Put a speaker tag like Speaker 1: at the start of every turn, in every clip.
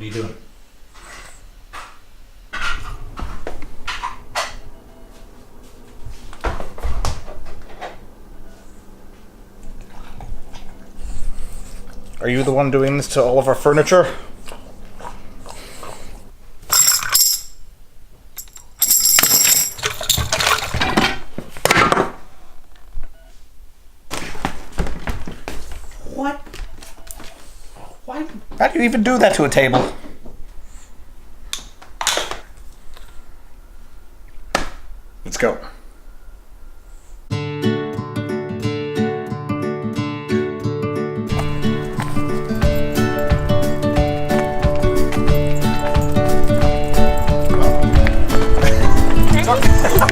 Speaker 1: What are you doing? Are you the one doing this to all of our furniture? What? Why? How do you even do that to a table? Let's go.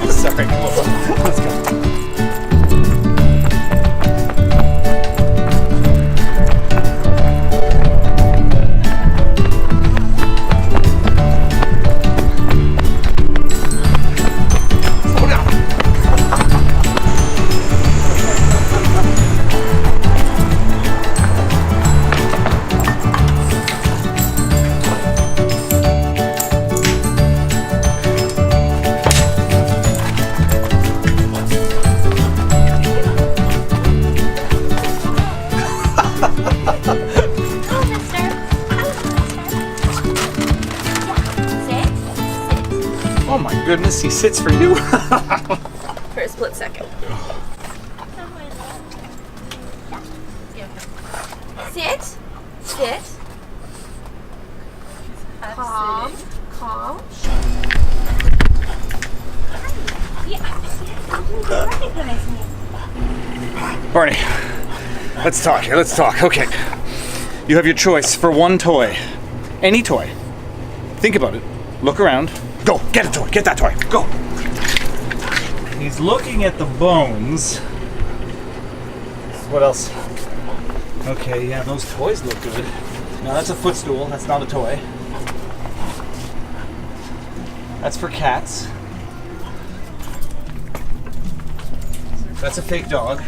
Speaker 1: Sorry. Let's go. Oh my goodness, he sits for you.
Speaker 2: For a split second. Sit. Sit. Calm. Calm.
Speaker 1: Barney, let's talk here. Let's talk. Okay. You have your choice for one toy. Any toy. Think about it. Look around. Go. Get a toy. Get that toy. Go. He's looking at the bones. What else? Okay, yeah, those toys look good. Now that's a footstool. That's not a toy. That's for cats. That's a fake dog.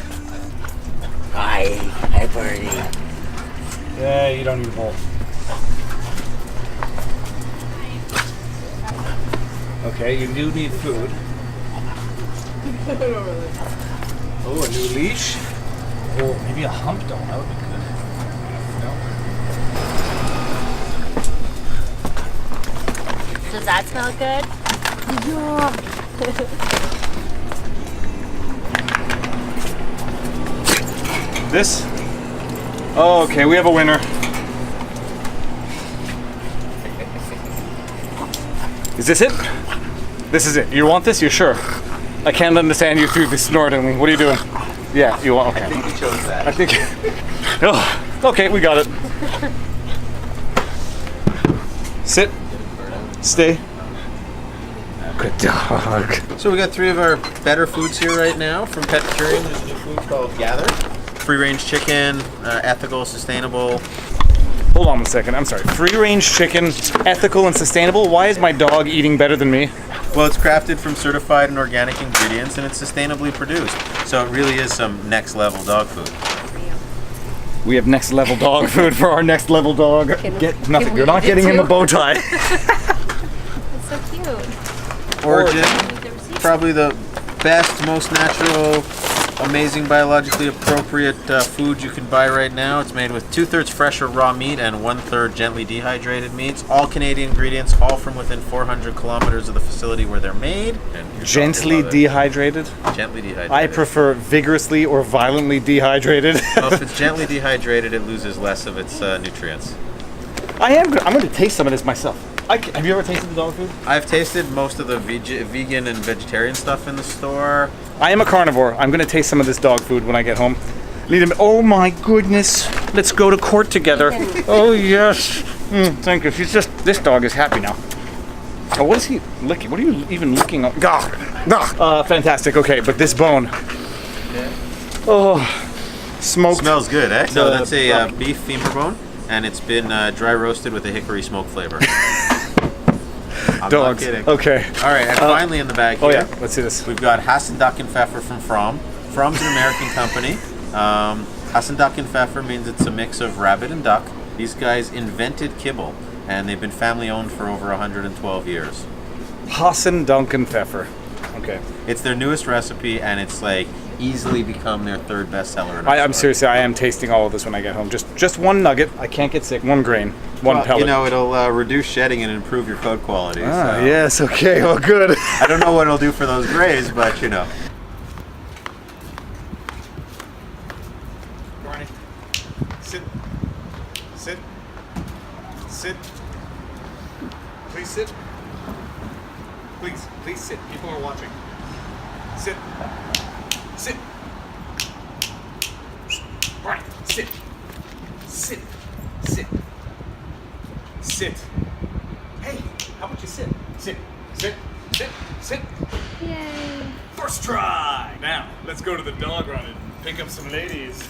Speaker 3: Hi, Bernie.
Speaker 1: Yeah, you don't need a bowl. Okay, you do need food. Oh, a new leash. Oh, maybe a hump doll. That would be good. No.
Speaker 2: Does that smell good?
Speaker 1: This? Oh, okay, we have a winner. Is this it? This is it. You want this? You're sure? I can't understand you through the snorting. What are you doing? Yeah, you want? Okay.
Speaker 3: I think you chose that.
Speaker 1: I think. Oh, okay, we got it. Sit. Stay. Good dog.
Speaker 3: So we got 3 of our better foods here right now from Petcurian. There's a new food called Gather. Free-range chicken, ethical, sustainable.
Speaker 1: Hold on one second. I'm sorry. Free-range chicken, ethical and sustainable. Why is my dog eating better than me?
Speaker 3: Well, it's crafted from certified and organic ingredients, and it's sustainably produced. So it really is some next-level dog food.
Speaker 1: We have next level dog food for our next level dog. Get nothing. You're not getting him a bow tie.
Speaker 2: It's so cute.
Speaker 3: Origin, probably the best, most natural, amazing, biologically appropriate food you can buy right now. It's made with 2/3 fresh or raw meat and 1/3 gently dehydrated meats. All Canadian ingredients, all from within 400 kilometers of the facility where they're made. And
Speaker 1: Gently dehydrated?
Speaker 3: Gently dehydrated.
Speaker 1: I prefer vigorously or violently dehydrated.
Speaker 3: Well, if it's gently dehydrated, it loses less of its nutrients.
Speaker 1: I'm going to taste some of this myself. Have you ever tasted the dog food?
Speaker 3: I've tasted most of the vegan and vegetarian stuff in the store.
Speaker 1: I am a carnivore. I'm going to taste some of this dog food when I get home. Oh my goodness. Let's go to court together. Oh yes. Thank you. This dog is happy now. Oh, what is he licking? What are you even licking on? Fantastic. Okay, but this bone. Oh, smoked.
Speaker 3: Smells good, eh? So that's a beef femur bone, and it's been dry roasted with a hickory smoke flavor. I'm
Speaker 1: dogs.
Speaker 3: not kidding.
Speaker 1: Okay.
Speaker 3: All right, and finally in the bag here,
Speaker 1: Oh yeah, let's see this.
Speaker 3: we've got Hasendacken-Pfeffer from From's an American company. Hasendacken-Pfeffer means it's a mix of rabbit and duck. These guys invented kibble, and they've been family owned for over 112 years.
Speaker 1: Hassan Duncan Pfeffer. Okay.
Speaker 3: It's their newest recipe, and it's like easily become their third bestseller. in our
Speaker 1: I'm
Speaker 3: store.
Speaker 1: seriously, I am tasting all of this when I get home. Just one nugget. I can't get sick. One grain. One
Speaker 3: Well,
Speaker 1: pellet.
Speaker 3: you know, it'll reduce shedding and improve your coat quality.
Speaker 1: Ah,
Speaker 3: so.
Speaker 1: yes. Okay. Well, good.
Speaker 3: I don't know what it'll do for those grays, but you know.
Speaker 1: Barney, sit. Sit. Sit. Please sit. Please sit. People are watching. Sit. Sit. Barney, sit. Sit. Sit. Sit. Hey, how about you sit? Sit. Sit. Sit. Sit.
Speaker 2: Yay.
Speaker 1: First try. Now, let's go to the dog run and pick up some ladies.